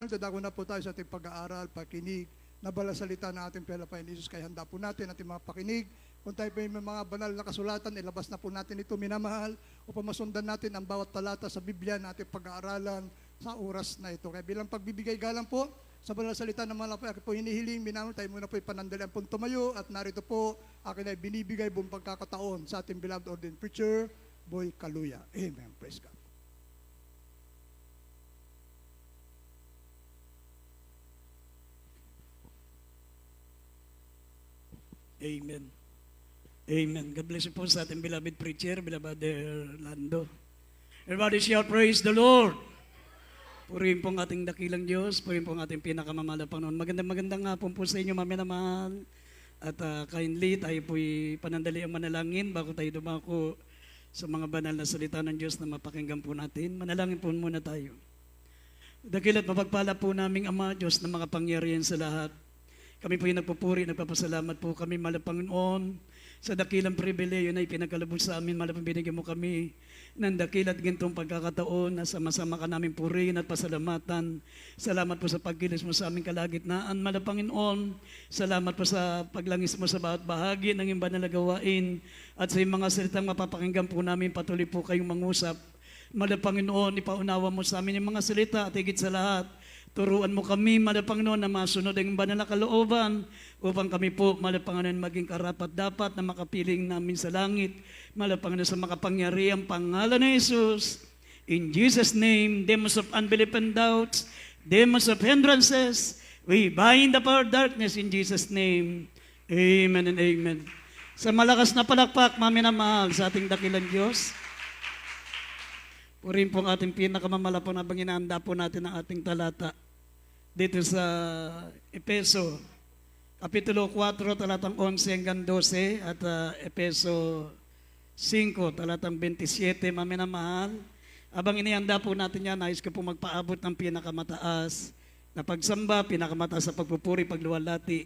Dadako na po tayo sa ating pag-aaral, pakinig, nabala salita ng ating Panginoon Jesus. Kaya handa po natin ating mga pakinig. Kung tayo may mga banal na kasulatan, ilabas na po natin ito, minamahal, upang masundan natin ang bawat talata sa Biblia na ating pag-aaralan sa oras na ito. Kaya bilang pagbibigay galang po sa banal na salita ng mga aking po hinihiling, minamahal, tayo muna po ipanandalian po tumayo, at narito po akin ay binibigay buong pagkakataon sa ating beloved ordained preacher, Boy Kaluya. Amen. Praise God. Amen. Amen. God bless you po sa ating beloved preacher, beloved Lando. Everybody shout, praise the Lord. Purihin po ang ating dakilang Diyos, purihin po ang ating pinakamamahal na Panginoon. Magandang hapon po sa inyo, maminamahal. At kindly, tayo po'y panandali ang manalangin bago tayo dumako sa mga banal na salita ng Diyos na mapakinggan po natin. Manalangin po muna tayo. Dakilat mapagpala po naming Ama, Diyos na mga pangyarihan sa lahat. Kami po yung nagpupuri, nagpapasalamat po kami, mahal na Panginoon, sa dakilang pribileyo na ipinakalubos sa amin, mahal na binigyan mo kami ng dakilat gintong pagkakataon na sama-sama ka namin purihin at pasalamatan. Salamat po sa pagkilos mo sa aming kalagitnaan, mahal na Panginoon. Salamat po sa paglangis mo sa bawat bahagi ng iyong banal na gawain at sa iyong mga salitang mapapakinggan po namin, patuloy po kayong mangusap. Mahal na Panginoon, ipaunawa mo sa amin yung mga salita at higit sa lahat, turuan mo kami, Mahal na Panginoon, na masunod ang banal na kalooban upang kami po, Mahal na Panginoon, maging karapat-dapat na makapiling namin sa langit, Mahal na Panginoon, sa makapangyarihang pangalan ni Jesus. In Jesus' name, demons of unbelief and doubts, demons of hindrances, we bind the power of darkness in Jesus' name. Amen and amen. Sa malakas na palakpak, maminamahal sa ating dakilang Diyos, purihin po ang ating pinakamamalapang na banginanda po natin ang ating talata dito sa Epeso, Kapitulo 4, talatang 11 hanggang 12 at Epeso 5, talatang 27, maminamahal. Abang inihanda po natin yan, nais ko po magpaabot ng pinakamataas na pagsamba, pinakamataas sa pagpupuri, pagluwalhati,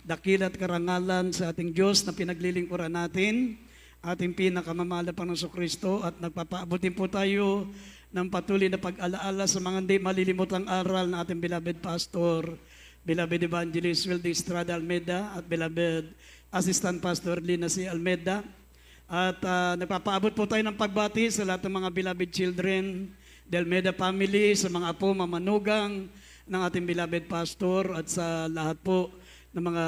dakilat karangalan sa ating Diyos na pinaglilingkuran natin, ating pinakamamahal na Panginoong Kristo, at nagpapaabutin po tayo ng patuloy na pag-alaala sa mga hindi malilimutang aral na ating beloved pastor, beloved evangelist Wilde Estrada Almeida, at beloved assistant pastor Lina C. Almeida. At nagpapaabot po tayo ng pagbati sa lahat ng mga beloved children del Almeida family, sa mga apo, mamanugang ng ating beloved pastor, at sa lahat po ng mga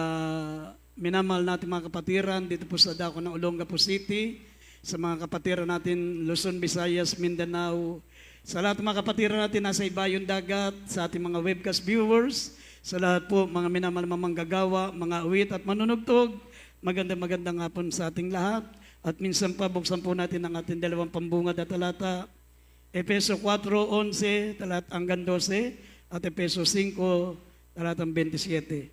minamahal natin mga kapatiran dito po sa dako ng Olongapo City, sa mga kapatiran natin Luzon, Visayas, Mindanao, sa lahat ng mga kapatiran natin nasa ibayong dagat, sa ating mga webcast viewers, sa lahat po mga minamahal manggagawa, mga awit at manunugtog, magandang hapon sa ating lahat. At minsan pa buksan po natin ang ating dalawang pambungad na talata, Epeso 4:11 talat hanggang 12 at Epeso 5 talatang 27.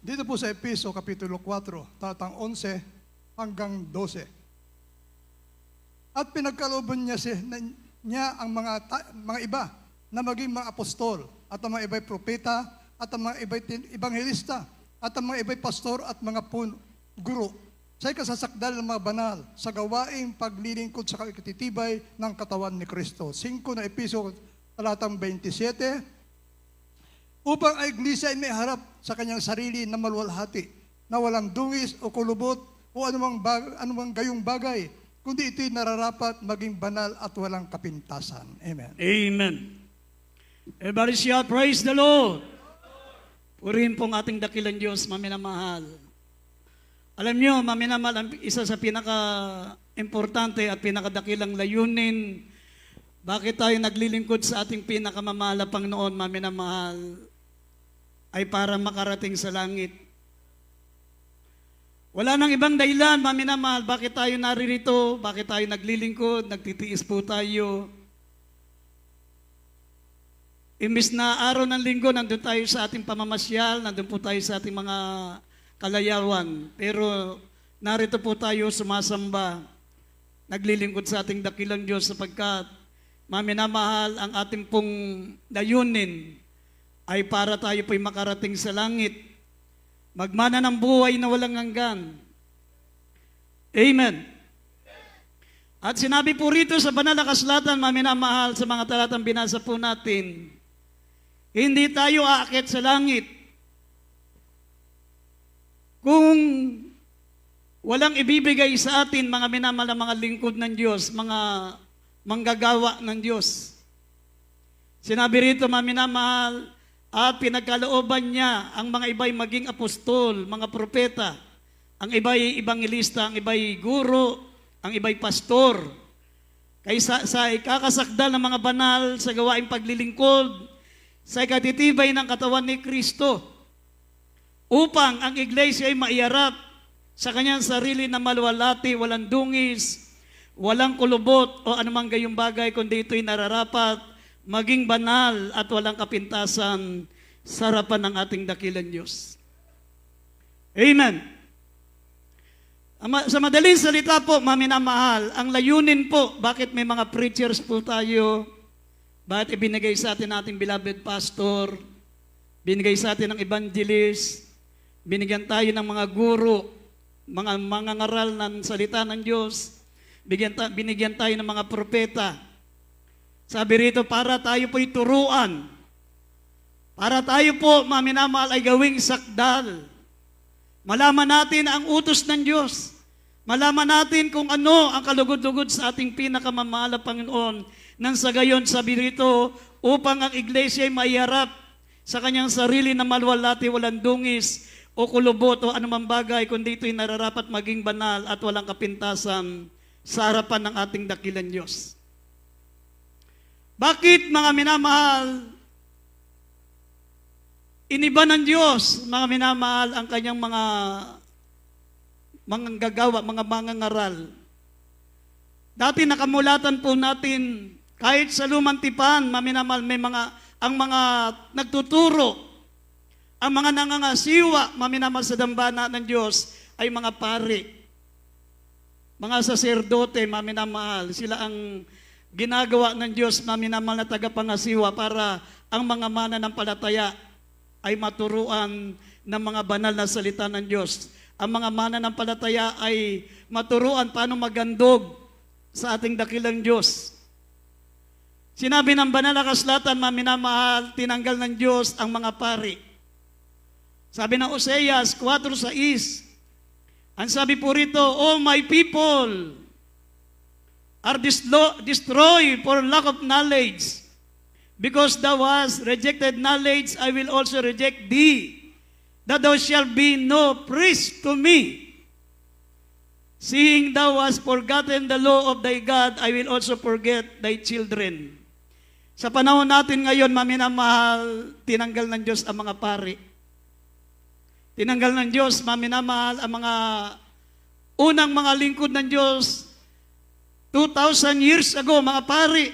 Dito po sa Epeso, Kapitulo 4, talatang 11 hanggang 12. At pinagkalooban niya ang mga iba na maging mga apostol, at ang mga iba'y propeta, at ang mga iba'y ebanghelista, at ang mga iba'y pastor at mga guro, sa'y kasasakdal ng mga banal sa gawaing paglilingkod sa kakititibay ng katawan ni Kristo. 5 na Epeso, talatang 27, upang ang iglesia ay may harap sa kanyang sarili na maluwalhati, na walang dungis o kulubot o anumang gayong bagay, kundi ito'y nararapat maging banal at walang kapintasan. Amen. Amen. Everybody shout, praise the Lord. Purihin pong ating dakilang Diyos, maminamahal. Alam nyo, maminamahal, ang isa sa pinaka-importante at pinakadakilang layunin, bakit tayo naglilingkod sa ating pinakamamahal na Panginoon, maminamahal, ay para makarating sa langit. Wala nang ibang dahilan, maminamahal, bakit tayo naririto, bakit tayo naglilingkod, nagtitiis po tayo. Imbis na araw ng linggo, nandun tayo sa ating pamamasyal, nandun po tayo sa ating mga kalayawan. Pero narito po tayo sumasamba, naglilingkod sa ating dakilang Diyos sapagkat maminamahal, ang ating pong layunin ay para tayo po'y makarating sa langit, magmana ng buhay na walang hanggan. Amen. At sinabi po rito sa banal na kasulatan, mga minamahal, sa mga talatang binasa po natin, hindi tayo aakyat sa langit kung walang ibibigay sa atin, mga minamahal na mga lingkod ng Diyos, mga manggagawa ng Diyos. Sinabi rito, mga minamahal, at pinagkalooban niya ang mga iba'y maging apostol, mga propeta, ang iba'y ibangilista, ang iba'y guro, ang iba'y pastor. Kaysa sa ikakasakdal ng mga banal sa gawaing paglilingkod, sa ikatitibay ng katawan ni Kristo, upang ang iglesia ay maiharap sa kanyang sarili na maluwalhati, walang dungis, walang kulubot o anumang gayong bagay, kundi ito'y nararapat, maging banal at walang kapintasan sa harapan ng ating dakilang Diyos. Amen. Sa madaling salita po, mga minamahal, ang layunin po, bakit may mga preachers po tayo, bakit ibinigay sa atin ating beloved pastor, binigay sa atin ng evangelist, binigyan tayo ng mga guro, mga ngaral ng salita ng Diyos, binigyan tayo ng mga propeta. Sabi rito, para tayo po'y turuan, para tayo po, mga minamahal, ay gawing sakdal. Malaman natin ang utos ng Diyos. Malaman natin kung ano ang kalugod-lugod sa ating pinakamamahal na Panginoon. Nang sa gayon, sabi rito, upang ang iglesia ay maiharap sa kanyang sarili na maluwalhati, walang dungis o kulubot o anumang bagay, kundi ito'y nararapat maging banal at walang kapintasan sa harapan ng ating dakilang Diyos. Bakit, mga minamahal, iniba ng Diyos, mga minamahal, ang kanyang mga gagawa, mga mangangaral? Dati nakamulatan po natin, kahit sa lumang tipan, mga minamahal, ang mga nagtuturo, ang mga nangangasiwa, mga minamahal, sa dambana ng Diyos, ay mga pari, mga saserdote, mga minamahal. Sila ang ginagawa ng Diyos, mga minamahal, na tagapangasiwa para ang mga mananampalataya ay maturuan ng mga banal na salita ng Diyos. Ang mga mananampalataya ay maturuan paano magandog sa ating dakilang Diyos. Sinabi ng banal na kasulatan, mga minamahal, tinanggal ng Diyos ang mga pari. Sabi ng Oseas 4:6, ang sabi po rito, "Oh, my people are destroyed for lack of knowledge. Because thou hast rejected knowledge, I will also reject thee, that thou shalt be no priest to me. Seeing thou hast forgotten the law of thy God, I will also forget thy children." Sa panahon natin ngayon, maminamahal, tinanggal ng Diyos ang mga pari. Tinanggal ng Diyos, maminamahal, ang mga unang mga lingkod ng Diyos, 2,000 years ago, mga pari.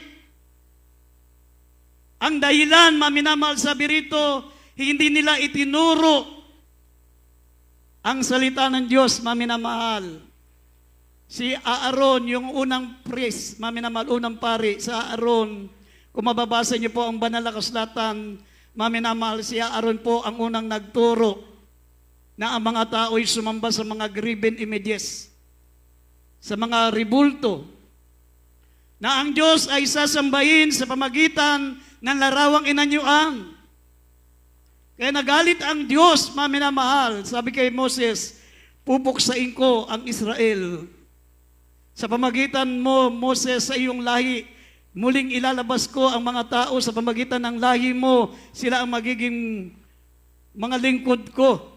Ang dahilan, maminamahal, sabi rito, hindi nila itinuro ang salita ng Diyos, maminamahal. Si Aaron, yung unang priest, maminamahal, unang pari, sa Aaron, kung mababasa niyo po ang banal na kasulatan, maminamahal, si Aaron po ang unang nagturo na ang mga tao ay sumamba sa mga graven images, sa mga ribulto, na ang Diyos ay sasambahin sa pamagitan ng larawang inanyuan. Kaya nagalit ang Diyos, maminamahal. Sabi kay Moses, "Pupuksain ko ang Israel. Sa pamagitan mo, Moses, sa iyong lahi, muling ilalabas ko ang mga tao sa pamagitan ng lahi mo. Sila ang magiging mga lingkod ko."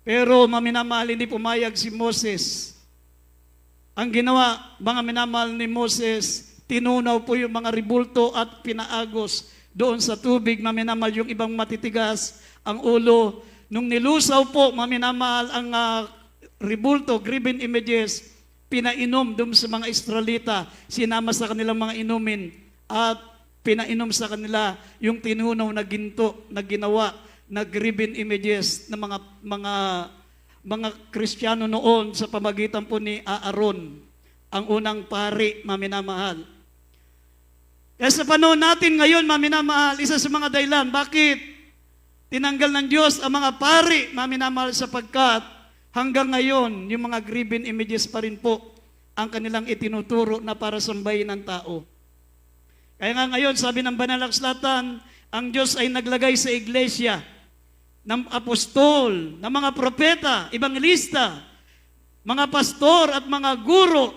Pero, maminamahal, hindi pumayag si Moses. Ang ginawa, mga minamahal, ni Moses, tinunaw po yung mga ribulto at pinaagos doon sa tubig, maminamahal, yung ibang matitigas ang ulo. Nung nilusaw po, maminamahal, ang ribulto, graven images, pinainom doon sa mga Israelita, sinama sa kanilang mga inumin, at pinainom sa kanila yung tinunaw na ginto na ginawa na graven images ng mga Kristiyano noon sa pamagitan po ni Aaron, ang unang pari, maminamahal. Kaya sa panahon natin ngayon, maminamahal, isa sa mga dahilan, bakit tinanggal ng Diyos ang mga pari, maminamahal, sapagkat hanggang ngayon, yung mga graven images pa rin po ang kanilang itinuturo na para sambahin ng tao. Kaya nga ngayon, sabi ng Banal na Kasulatan, ang Diyos ay naglagay sa iglesia ng apostol, ng mga propeta, ebangelista, mga pastor at mga guro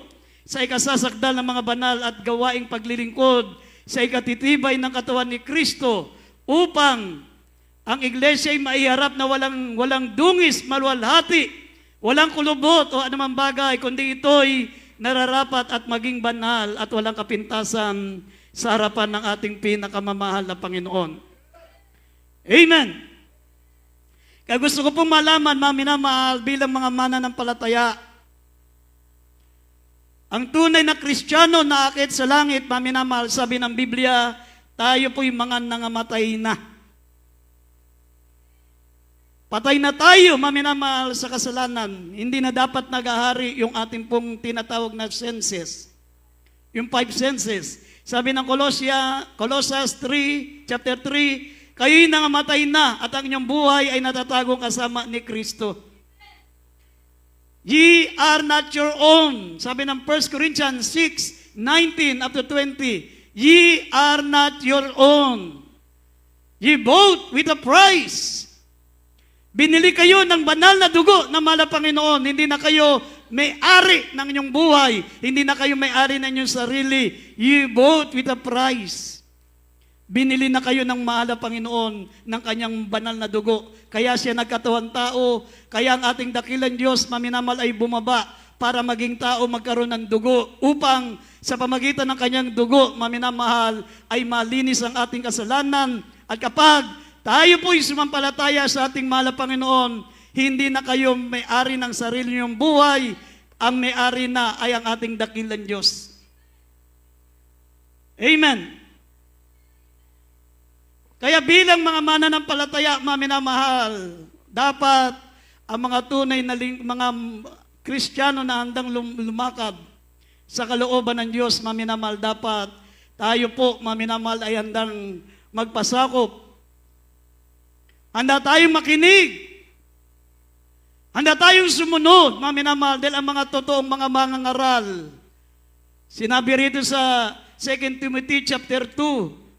sa ikasasakdal ng mga banal at gawaing paglilingkod sa ikatitibay ng katawan ni Kristo upang ang iglesia ay maiharap na walang dungis, maluwalhati, walang kulubot o anumang bagay, kundi ito'y nararapat at maging banal at walang kapintasan sa harapan ng ating pinakamamahal na Panginoon. Amen! Kaya gusto ko pong malaman, mga minamahal, bilang mga mananampalataya, ang tunay na Kristiyano na aakyat sa langit, mga minamahal, sabi ng Biblia, tayo po'y mga nangamatay na. Patay na tayo, mga minamahal, sa kasalanan. Hindi na dapat nag-ahari yung ating pong tinatawag na senses. Yung 5 senses. Sabi ng Colossus 3, chapter 3, kayo'y nangamatay na at ang inyong buhay ay natatagong kasama ni Kristo. Ye are not your own. Sabi ng 1 Corinthians 6:19 up to 20, ye are not your own. Ye bought with a price. Binili kayo ng banal na dugo ng mahal na Panginoon. Hindi na kayo may-ari ng inyong buhay. Hindi na kayo may-ari ng inyong sarili. Ye bought with a price. Binili na kayo ng mahal na Panginoon ng kanyang banal na dugo. Kaya siya nagkatawang tao. Kaya ang ating dakilang Diyos, maminamal, ay bumaba para maging tao, magkaroon ng dugo. Upang sa pamagitan ng kanyang dugo, maminamahal, ay malinis ang ating kasalanan. At kapag tayo po'y sumampalataya sa ating mahal na Panginoon, hindi na kayo may-ari ng sarili niyong buhay. Ang may-ari na ay ang ating dakilang Diyos. Amen. Kaya bilang mga mananampalataya, mga minamahal, dapat ang mga tunay na mga Kristiyano na handang lumakad sa kalooban ng Diyos, mga minamahal, dapat tayo po, mga minamahal, ay handang magpasakop. Handa tayong makinig. Handa tayong sumunod, mga minamahal, dahil ang mga totoong mga mangangaral. Sinabi rito sa 2 Timothy chapter 2,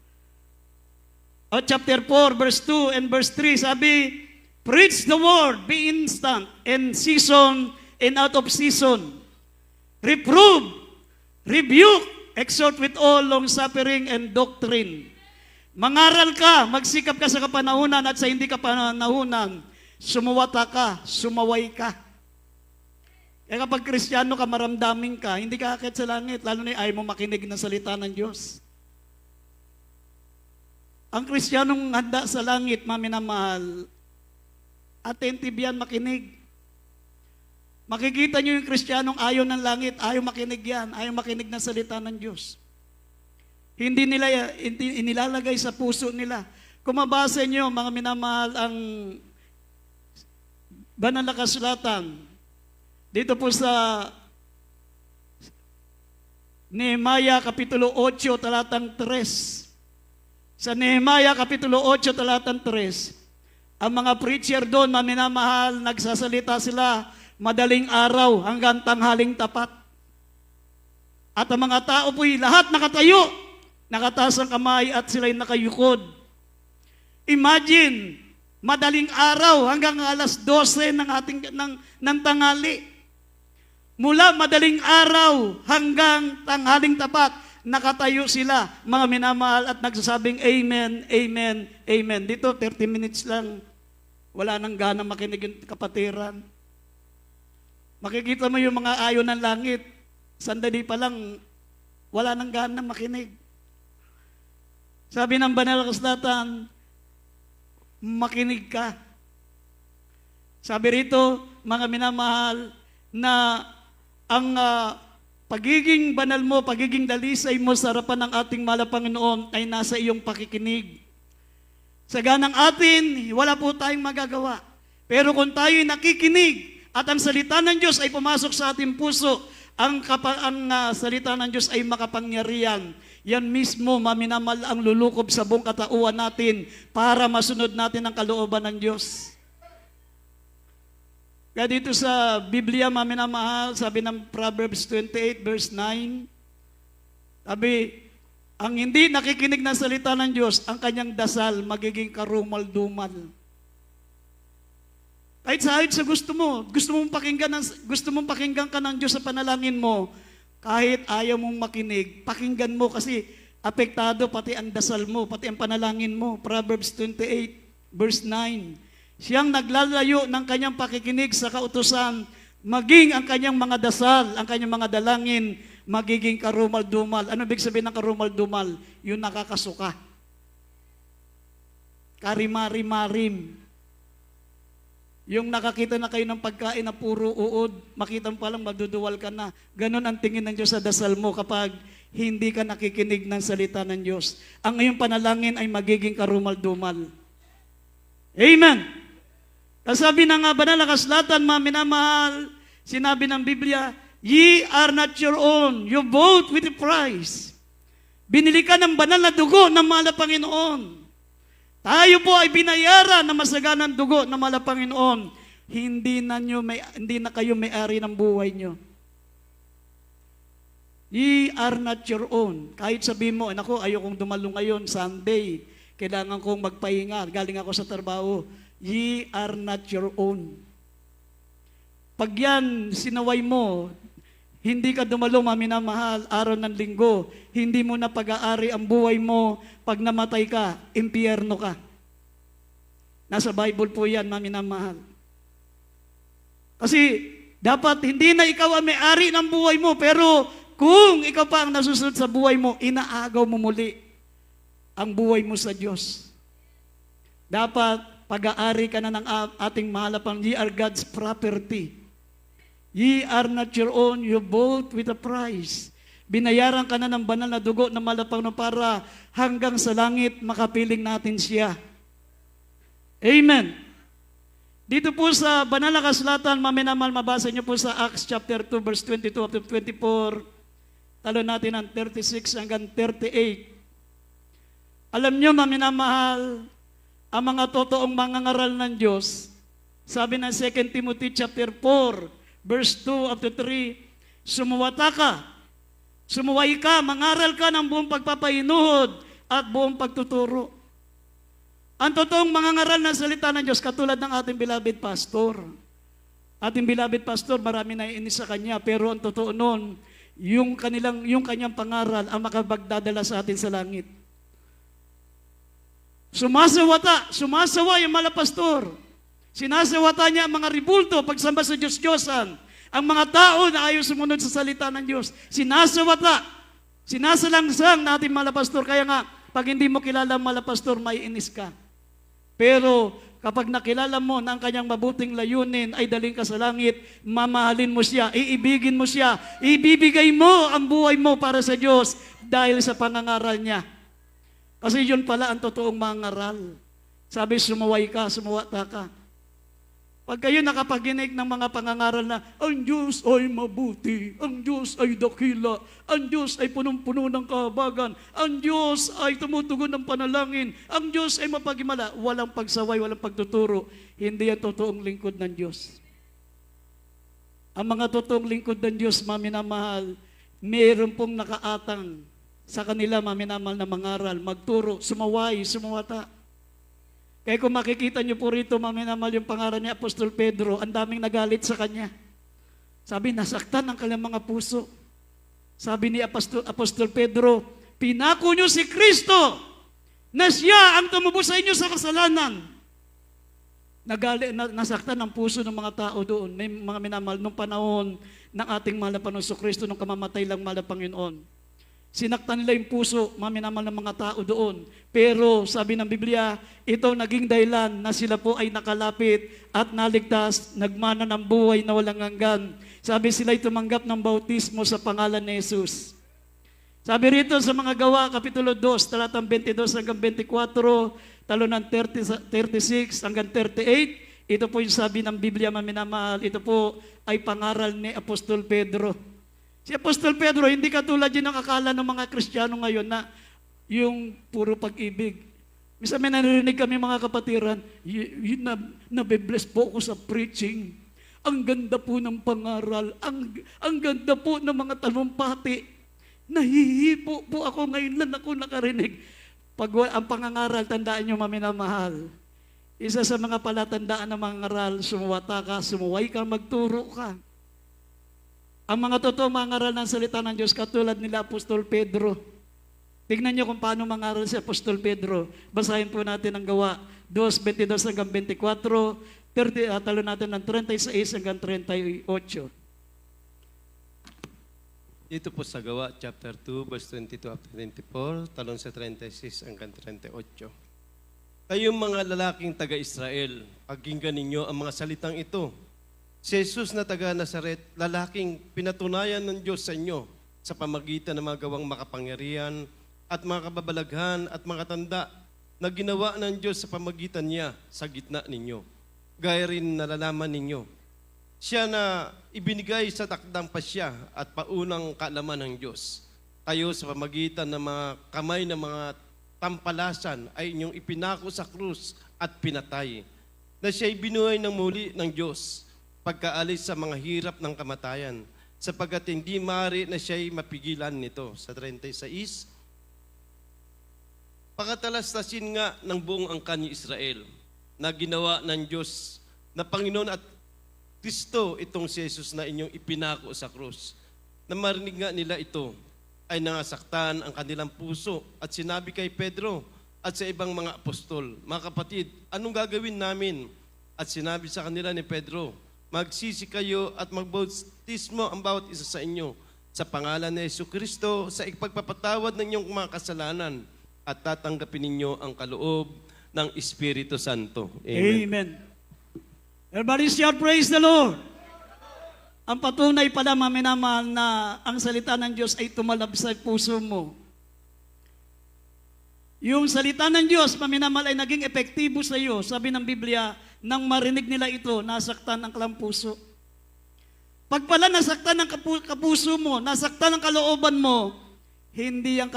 o chapter 4, verse 2 and verse 3, sabi, preach the word, be instant, in season and out of season. Reprove, rebuke, exhort with all long-suffering and doctrine. Mangaral ka, magsikap ka sa kapanahunan at sa hindi kapanahunan, sumuwata ka, sumaway ka. Kaya kapag Kristiyano ka, maramdamin ka, hindi ka aakyat sa langit, lalo na ayaw mo makinig ng salita ng Diyos. Ang Kristiyanong handa sa langit, mga minamahal, attentive yan, makinig. Makikita nyo yung Kristiyanong ayaw ng langit, ayaw makinig yan, ayaw makinig ng salita ng Diyos. Hindi nila inilalagay sa puso nila. Kung mabasa nyo, mga minamahal, ang Banal na Kasulatan, dito po sa Nehemiah Kapitulo 8, talatang 3. Sa Nehemiah Kapitulo 8, talatang 3, ang mga preacher doon, maminamahal, nagsasalita sila madaling araw hanggang tanghaling tapat. At ang mga tao po'y lahat nakatayo, nakataas ang kamay at sila'y nakayukod. Imagine, madaling araw hanggang alas 12 ng tanghali. Mula madaling araw hanggang tanghaling tapat, nakatayo sila, mga minamahal, at nagsasabing amen, amen, amen. Dito, 30 minutes lang. Wala nang gana makinig yung kapatiran. Makikita mo yung mga ayon ng langit. Sandali pa lang, wala nang gana makinig. Sabi ng Banal na Kasulatan, makinig ka. Sabi rito, mga minamahal, na ang pagiging banal mo, pagiging dalisay mo sa harapan ng ating mahal na Panginoon ay nasa iyong pakikinig. Sa ganang atin, wala po tayong magagawa. Pero kung tayo'y nakikinig at ang salita ng Diyos ay pumasok sa ating puso, ang salita ng Diyos ay makapangyarihan. Yan mismo, maminamal, ang lulukob sa buong katauhan natin para masunod natin ang kalooban ng Diyos. Kaya dito sa Biblia, maminamahal, sabi ng Proverbs 28 verse 9, sabi, ang hindi nakikinig ng salita ng Diyos, ang kanyang dasal magiging karumal-dumal. Kahit sa gusto mong pakinggan ka ng Diyos sa panalangin mo, kahit ayaw mong makinig, pakinggan mo kasi apektado pati ang dasal mo, pati ang panalangin mo. Proverbs 28 verse 9. Siyang naglalayo ng kanyang pakikinig sa kautusan, maging ang kanyang mga dasal, ang kanyang mga dalangin, magiging karumal-dumal. Ano ibig sabihin ng karumal-dumal? Yung nakakasuka. Karimari-marim. Yung nakakita na kayo ng pagkain na puro uod, makita mo palang maduduwal ka na. Ganon ang tingin ng Diyos sa dasal mo kapag hindi ka nakikinig ng salita ng Diyos. Ang iyong panalangin ay magiging karumal-dumal. Amen! Kasabi na nga banal na kasulatan, mga minamahal, sinabi ng Biblia, ye are not your own, you bought with a price. Binili ka ng banal na dugo ng mahal na Panginoon. Tayo po ay binayaran ng masaganang dugo ng mahal na Panginoon. Hindi na kayo may-ari ng buhay nyo. Ye are not your own. Kahit sabihin mo, naku, ayokong dumalo ngayon, Sunday, kailangan kong magpahinga, galing ako sa trabaho. Ye are not your own. Pag yan, sinaway mo, hindi ka dumalo, maminamahal, araw ng linggo, hindi mo na pag-aari ang buhay mo, pag namatay ka, impyerno ka. Nasa Bible po yan, maminamahal. Kasi, dapat hindi na ikaw ang may-ari ng buhay mo, pero kung ikaw pa ang nasusunod sa buhay mo, inaagaw mo muli ang buhay mo sa Diyos. Dapat, pag-aari ka na ng ating mahal na ye are God's property. Ye are not your own, you bought with a price. Binayaran ka na ng banal na dugo na malapang na para hanggang sa langit makapiling natin siya. Amen. Dito po sa banal na kasulatan, maminamal, mabasa niyo po sa Acts chapter 2 verse 22 up to 24. Talo natin ang 36 hanggang 38. Alam niyo, maminamahal, ang mga totoong mangangaral ng Diyos, sabi ng 2 Timothy chapter 4, verse 2 up to 3, sumuway ka, mangaral ka ng buong pagpapainuhod at buong pagtuturo. Ang totoong mangangaral ng salita ng Diyos, katulad ng ating beloved pastor. Ating beloved pastor, marami na inis sa kanya, pero ang totoo nun, yung kanyang pangaral ang makapagdadala sa atin sa langit. Sumasawa yung malapastor. Sinasawata niya ang mga ribulto pagsamba sa Diyos-Diyosan. Ang mga tao na ayaw sumunod sa salita ng Diyos. Sinasawata. Sinasalangsang natin malapastor. Kaya nga, pag hindi mo kilala ang malapastor, maiinis ka. Pero kapag nakilala mo na ang kanyang mabuting layunin ay daling ka sa langit, mamahalin mo siya, iibigin mo siya, ibibigay mo ang buhay mo para sa Diyos dahil sa pangangaral niya. Kasi yun pala ang totoong mangaral. Sabi, sumuwata ka. Pag kayo nakapaginig ng mga pangangaral na, ang Diyos ay mabuti, ang Diyos ay dakila, ang Diyos ay punong-puno ng kahabagan, ang Diyos ay tumutugon ng panalangin, ang Diyos ay mapagimala, walang pagsaway, walang pagtuturo, hindi ang totoong lingkod ng Diyos. Ang mga totoong lingkod ng Diyos, maminamahal, mayroon pong nakaatang sa kanila, maminamal na mangaral, magturo, sumawata. Kaya kung makikita niyo po rito, maminamal yung pangaral ni Apostol Pedro, ang daming nagalit sa kanya. Sabi, nasaktan ang kanilang mga puso. Sabi ni Apostol Pedro, pinako niyo si Kristo na siya ang tumubos sa inyo sa kasalanan. Nasaktan ang puso ng mga tao doon. May mga minamahal nung panahon ng ating mahal na Panginoon Kristo, nung kamamatay lang mahal na Panginoon. Sinaktan nila yung puso, maminamal ng mga tao doon. Pero sabi ng Biblia, ito naging dahilan na sila po ay nakalapit at naligtas, nagmana ng buhay na walang hanggan. Sabi sila'y tumanggap ng bautismo sa pangalan ni Jesus. Sabi rito sa mga Gawa, Kapitulo 2, talatang 22 hanggang 24, talo ng 36 hanggang 38, ito po yung sabi ng Biblia, maminamahal, ito po ay pangaral ni Apostol Pedro. Si Apostol Pedro, hindi katulad yun ang akala ng mga Kristiyano ngayon na yung puro pag-ibig. Minsan may narinig kami mga kapatiran, nabibless po ako sa preaching. Ang ganda po ng pangaral, ang ganda po ng mga talumpati. Nahihipo po ako, ngayon lang ako nakarinig. Ang pangangaral, tandaan nyo maminamahal. Isa sa mga palatandaan ng mga ngaral, sumuwata ka, sumuway ka, magturo ka. Ang mga totoo mangaral ng salita ng Diyos, katulad nila Apostol Pedro. Tignan niyo kung paano mangaral si Apostol Pedro. Basahin po natin ang Gawa 2:22 hanggang 24, talo natin ng 36 hanggang 38. Dito po sa Gawa, chapter 2, verse 22 up to 24, talon sa 36 hanggang 38. Kayong mga lalaking taga-Israel, pakinggan ninyo ang mga salitang ito. Si Jesus na taga-Nazaret, lalaking pinatunayan ng Diyos sa inyo sa pamagitan ng mga gawang makapangyarihan at mga kababalaghan at mga tanda na ginawa ng Diyos sa pamagitan niya sa gitna ninyo. Gaya rin nalalaman ninyo. Siya na ibinigay sa takdang pasya at paunang kaalaman ng Diyos. Kayo sa pamagitan ng mga kamay ng mga tampalasan ay inyong ipinako sa krus at pinatay, na siya'y binuhay ng muli ng Diyos pagkaalis sa mga hirap ng kamatayan, sapagkat hindi maaari na siya'y mapigilan nito. Sa 36, pakatalastasin nga ng buong angkan ni Israel na ginawa ng Diyos na Panginoon at Kristo itong si Jesus na inyong ipinako sa krus. Na marinig nga nila ito, ay nangasaktan ang kanilang puso at sinabi kay Pedro at sa ibang mga apostol, mga kapatid, anong gagawin namin? At sinabi sa kanila ni Pedro, magsisi kayo at magbautismo ang bawat isa sa inyo sa pangalan ni Jesucristo sa ipagpapatawad ng inyong mga kasalanan at tatanggapin ninyo ang kaloob ng Espiritu Santo. Amen. Amen. Everybody shout, praise the Lord. Ang patunay pala, maminamahal, na ang salita ng Diyos ay tumalab sa puso mo. Yung salita ng Diyos, maminamahal, ay naging epektibo sa iyo. Sabi ng Biblia, nang marinig nila ito, nasaktan ang kalang puso. Pag pala nasaktan ang kapuso mo, nasaktan ang kalooban mo, hindi ang